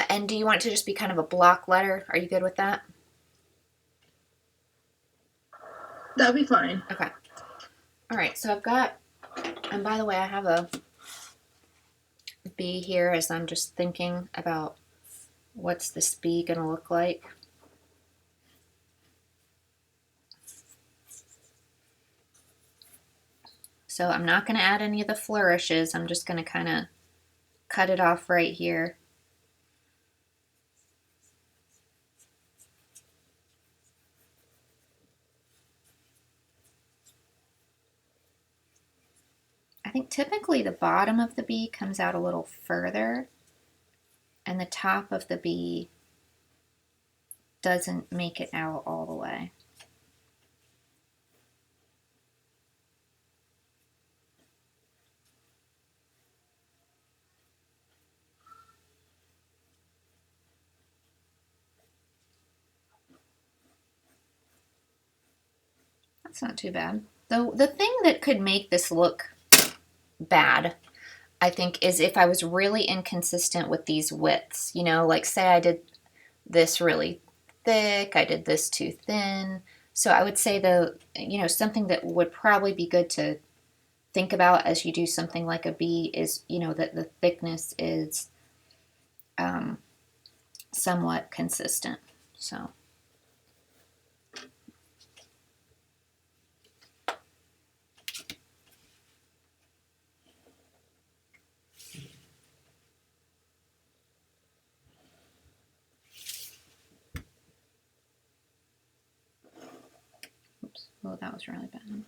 And do you want it to just be kind of a block letter? Are you good with that? That'd be fine. Okay. All right, so I've got, and by the way, I have a B here as I'm just thinking about what's this B going to look like. So I'm not going to add any of the flourishes. I'm just going to kind of cut it off right here. I think typically the bottom of the B comes out a little further and the top of the B doesn't make it out all the way. That's not too bad. The thing that could make this look bad, I think, is if I was really inconsistent with these widths. You know, like say I did this really thick, I did this too thin. So I would say something that would probably be good to think about as you do something like a B is, that the thickness is somewhat consistent. So. Oops. Oh, that was really bad.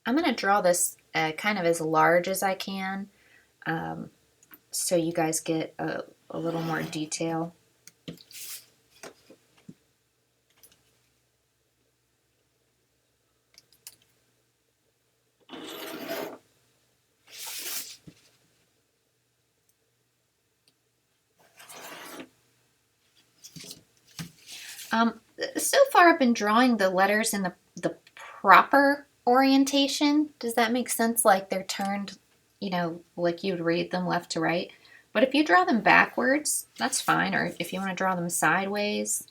I'm going to draw this kind of as large as I can, so you guys get a little more detail. So far I've been drawing the letters in the proper orientation. Does that make sense? Like they're turned, like you'd read them left to right. But if you draw them backwards, that's fine. Or if you want to draw them sideways,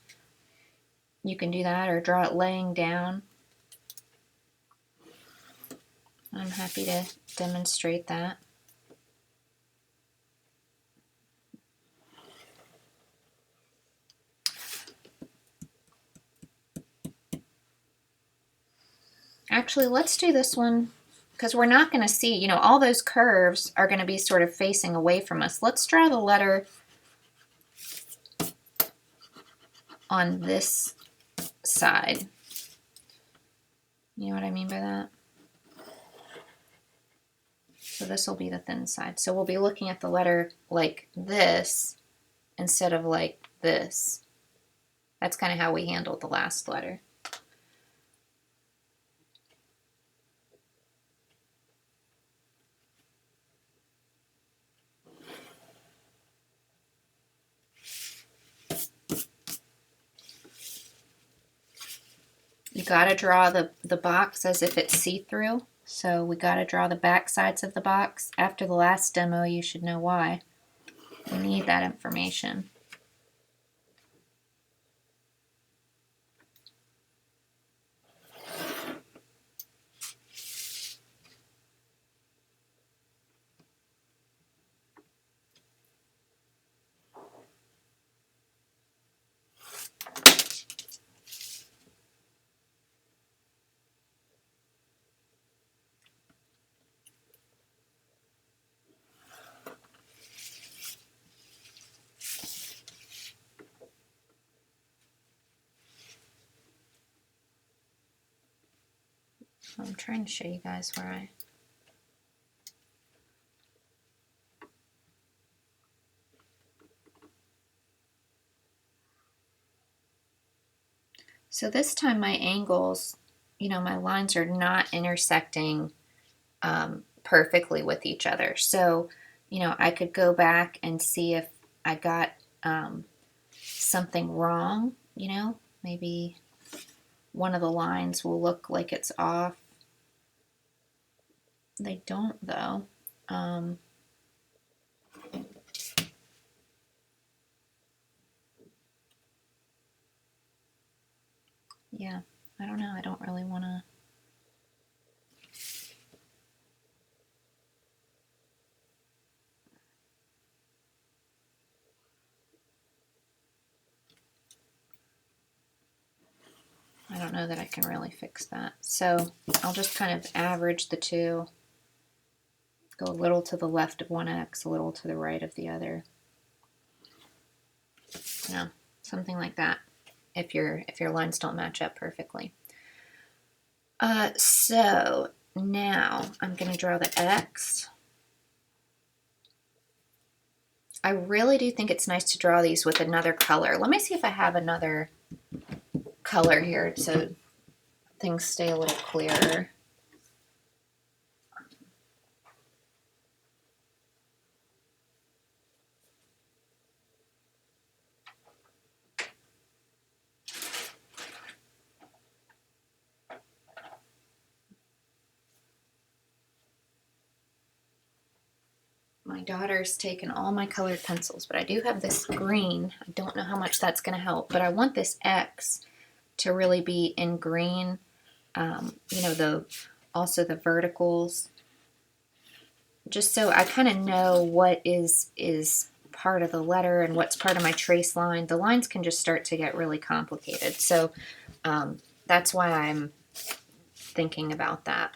you can do that, or draw it laying down. I'm happy to demonstrate that. Actually, let's do this one because we're not going to see, all those curves are going to be sort of facing away from us. Let's draw the letter on this side. You know what I mean by that? So this will be the thin side. So we'll be looking at the letter like this instead of like this. That's kind of how we handled the last letter. You got to draw the box as if it's see-through. So we got to draw the back sides of the box. After the last demo, you should know why. We need that information. I'm trying to show you guys where I... So this time my angles, you know, my lines are not intersecting perfectly with each other. So, you know, I could go back and see if I got something wrong, you know, maybe one of the lines will look like it's off. They don't though. Yeah, I don't know. I don't really want to. I don't know that I can really fix that. So I'll just kind of average the two. Go a little to the left of one X, a little to the right of the other. You know, something like that. If your lines don't match up perfectly. So now I'm going to draw the X. I really do think it's nice to draw these with another color. Let me see if I have another color here so things stay a little clearer. My daughter's taken all my colored pencils, but I do have this green. I don't know how much that's going to help, but I want this X to really be in green. You know, also the verticals, just so I kind of know what is part of the letter and what's part of my trace line. The lines can just start to get really complicated, so that's why I'm thinking about that.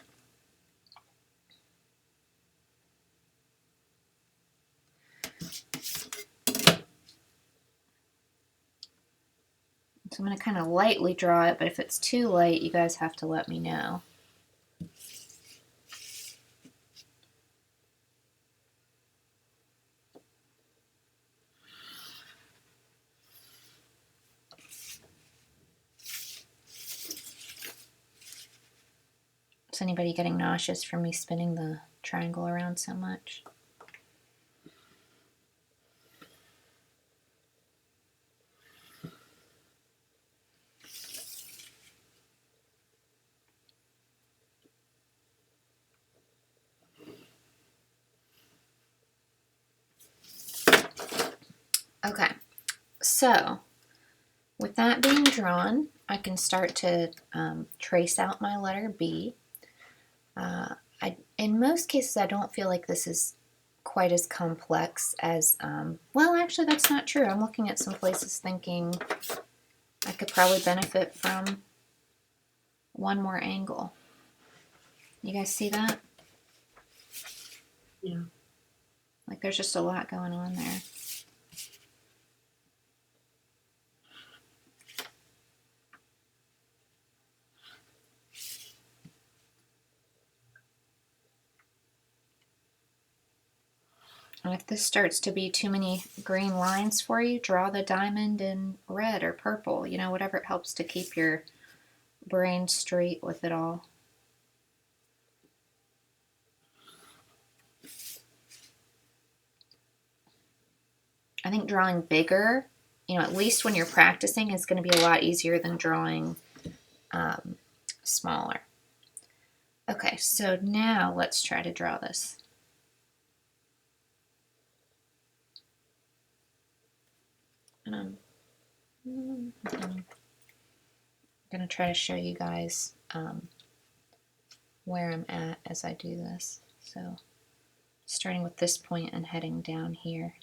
So I'm going to kind of lightly draw it, but if it's too light, you guys have to let me know. Is anybody getting nauseous from me spinning the triangle around so much? Okay, so with that being drawn, I can start to trace out my letter B. In most cases, I don't feel like this is quite as complex as, well, actually, that's not true. I'm looking at some places thinking I could probably benefit from one more angle. You guys see that? Yeah. Like there's just a lot going on there. And if this starts to be too many green lines for you, draw the diamond in red or purple, you know, whatever it helps to keep your brain straight with it all. I think drawing bigger, you know, at least when you're practicing, is going to be a lot easier than drawing smaller. Okay, so now let's try to draw this. And I'm going to try to show you guys where I'm at as I do this. So starting with this point and heading down here.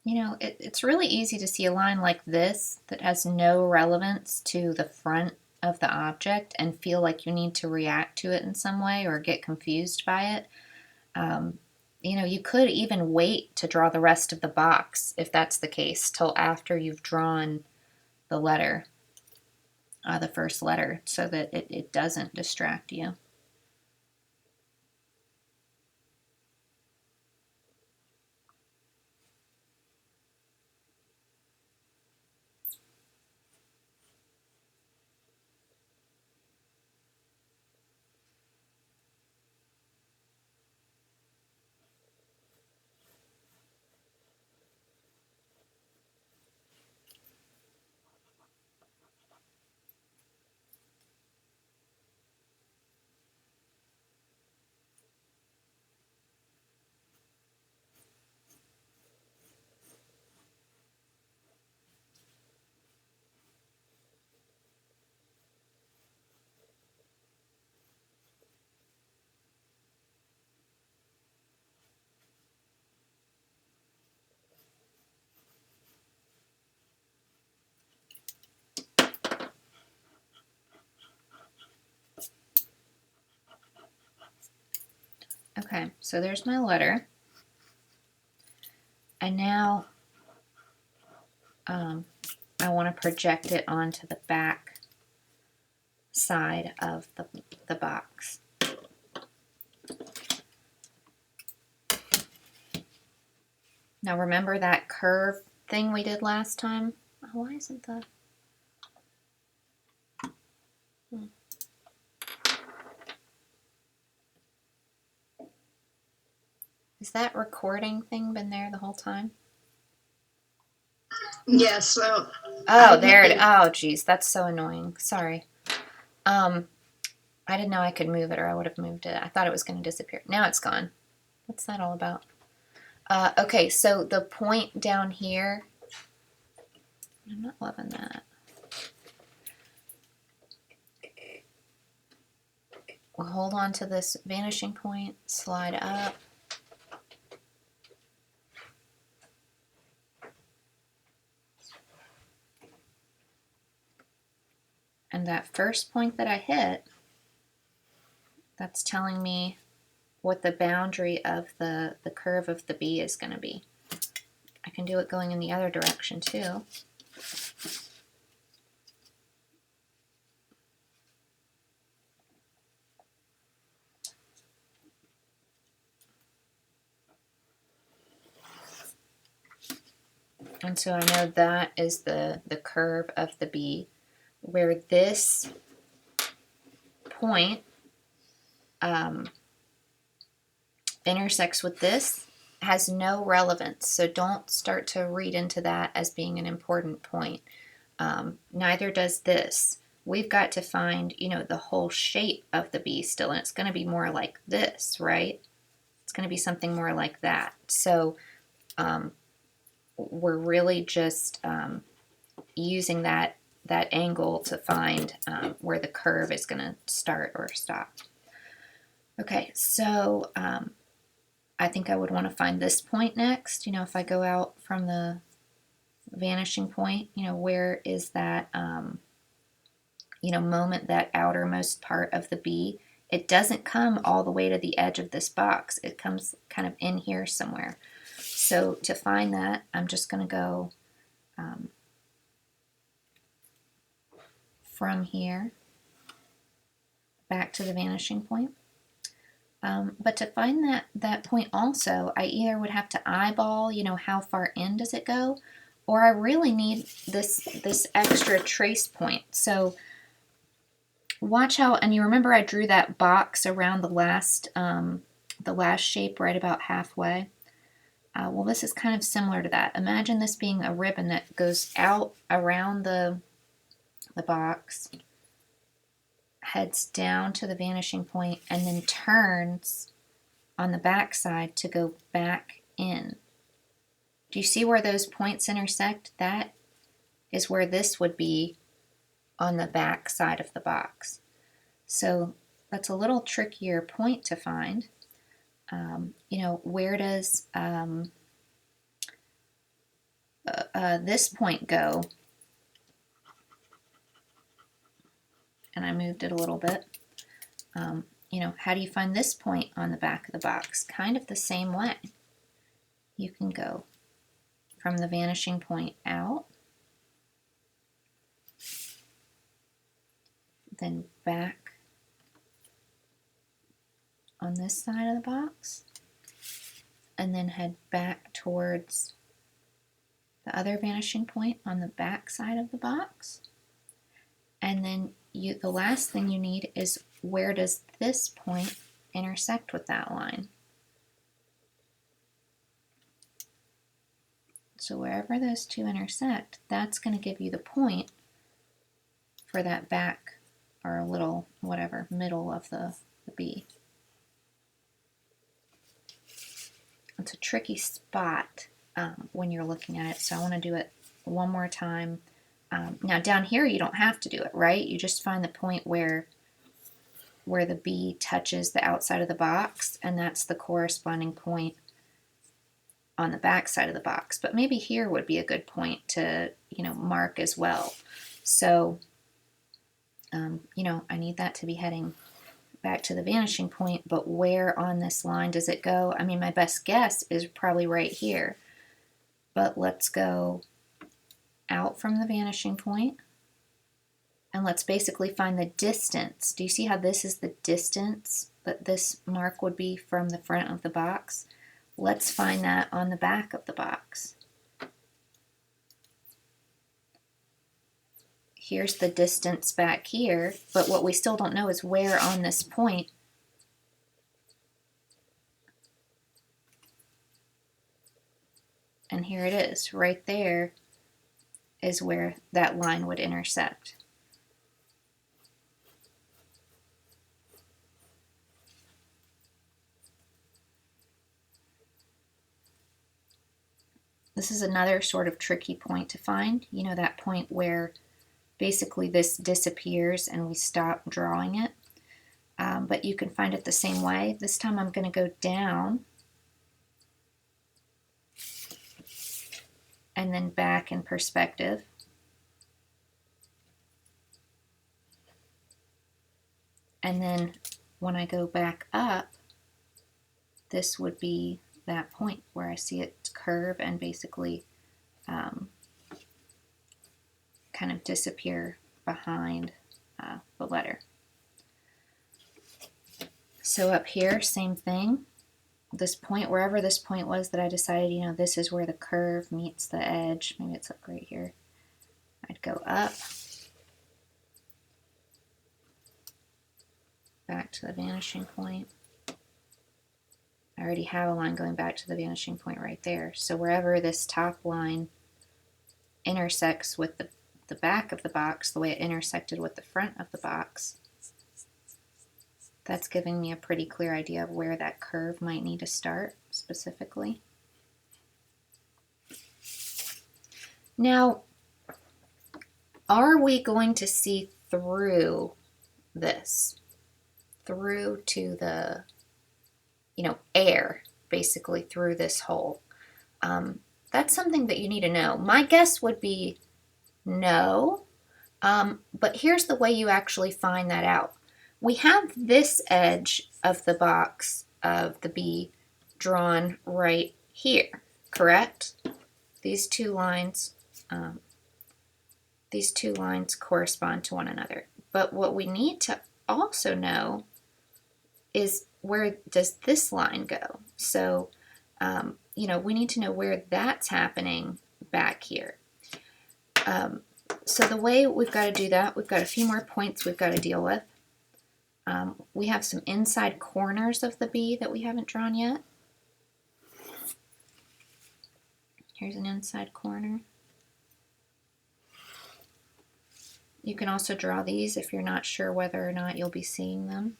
It's really easy to see a line like this that has no relevance to the front of the object and feel like you need to react to it in some way or get confused by it. Um, you could even wait to draw the rest of the box, if that's the case, till after you've drawn the letter, the first letter, so that it doesn't distract you. Okay, so there's my letter. And now I want to project it onto the back side of the box. Now remember that curve thing we did last time? Oh, why isn't the... Has that recording thing been there the whole time? Yes. So. Oh, there it. Oh, geez, that's so annoying. Sorry. I didn't know I could move it, or I would have moved it. I thought it was going to disappear. Now it's gone. What's that all about? Okay, so the point down here. I'm not loving that. We'll hold on to this vanishing point, slide up. And that first point that I hit, that's telling me what the boundary of the curve of the B is going to be. I can do it going in the other direction too. And so I know that is the curve of the B, where this point intersects with this has no relevance. So don't start to read into that as being an important point. Neither does this. We've got to find, the whole shape of the B still, and it's going to be more like this, right? It's going to be something more like that. So we're really just using that angle to find where the curve is going to start or stop. Okay, so I think I would want to find this point next. If I go out from the vanishing point, where is that, moment, that outermost part of the B? It doesn't come all the way to the edge of this box. It comes kind of in here somewhere. So to find that, I'm just going to go from here back to the vanishing point. But to find that point also, I either would have to eyeball, how far in does it go, or I really need this extra trace point. So watch how, and you remember I drew that box around the last shape right about halfway. Well, this is kind of similar to that. Imagine this being a ribbon that goes out around the box, heads down to the vanishing point, and then turns on the back side to go back in. Do you see where those points intersect? That is where this would be on the back side of the box. So that's a little trickier point to find. Where does this point go? And I moved it a little bit. You know, how do you find this point on the back of the box? Kind of the same way. You can go from the vanishing point out, then back on this side of the box, and then head back towards the other vanishing point on the back side of the box. And then the last thing you need is, where does this point intersect with that line? So wherever those two intersect, that's going to give you the point for that back, or a little, whatever, middle of the bee. It's a tricky spot when you're looking at it, so I want to do it one more time. Now down here you don't have to do it, right? You just find the point where the bee touches the outside of the box, and that's the corresponding point on the back side of the box. But maybe here would be a good point to, you know, mark as well. So, you know, I need that to be heading back to the vanishing point, but where on this line does it go? I mean, my best guess is probably right here, but let's go out from the vanishing point, and let's basically find the distance. Do you see how this is the distance that this mark would be from the front of the box? Let's find that on the back of the box. Here's the distance back here, but what we still don't know is where on this point and here it is, right there is where that line would intersect. This is another sort of tricky point to find, you know, that point where basically this disappears and we stop drawing it. But you can find it the same way. This time I'm going to go down and then back in perspective. And then when I go back up, this would be that point where I see it curve and basically kind of disappear behind the letter. So up here, same thing. This point, wherever this point was that I decided, you know, this is where the curve meets the edge. Maybe it's like right here. I'd go up, back to the vanishing point. I already have a line going back to the vanishing point right there. So wherever this top line intersects with the back of the box, the way it intersected with the front of the box, that's giving me a pretty clear idea of where that curve might need to start specifically. Now, are we going to see through this? Through to the, you know, air, basically through this hole? That's something that you need to know. My guess would be no, but here's the way you actually find that out. We have this edge of the box of the bee drawn right here, correct? These two lines correspond to one another. But what we need to also know is, where does this line go? So, you know, we need to know where that's happening back here. So the way we've got to do that, we've got a few more points we've got to deal with. We have some inside corners of the bee that we haven't drawn yet. Here's an inside corner. You can also draw these if you're not sure whether or not you'll be seeing them.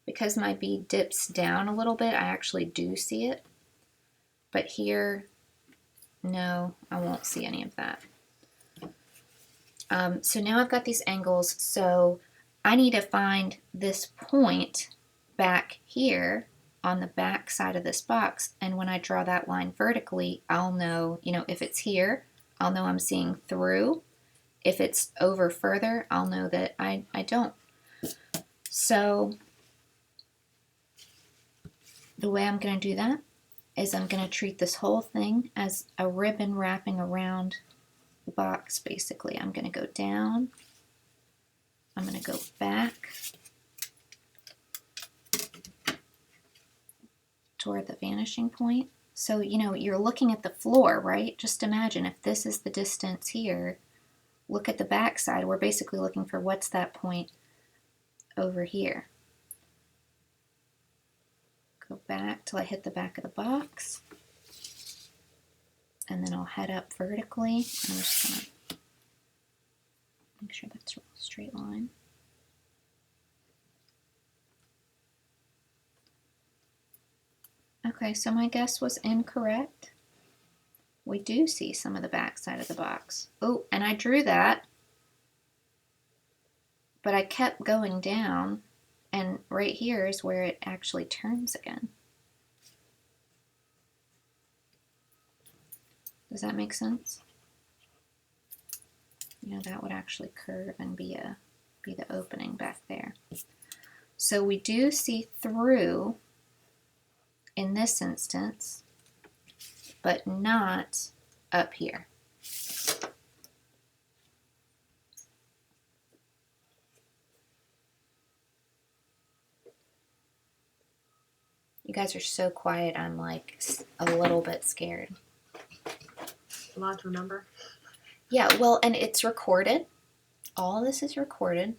Because my bee dips down a little bit, I actually do see it. But here, no, I won't see any of that. So now I've got these angles, so I need to find this point back here on the back side of this box. And when I draw that line vertically, I'll know, if it's here, I'll know I'm seeing through. If it's over further, I'll know that I don't. So the way I'm going to do that is I'm going to treat this whole thing as a ribbon wrapping around the box, basically. I'm going to go down. I'm going to go back toward the vanishing point. So, you're looking at the floor, right? Just imagine if this is the distance here, look at the back side. We're basically looking for what's that point over here. Go back till I hit the back of the box. And then I'll head up vertically. I'm just going to make sure that's a straight line. Okay, so my guess was incorrect. We do see some of the back side of the box. Oh, and I drew that, but I kept going down, and right here is where it actually turns again. Does that make sense? That would actually curve and be the opening back there. So we do see through in this instance, but not up here. You guys are so quiet, I'm like a little bit scared. A lot to remember. Yeah, well, and it's recorded. All this is recorded.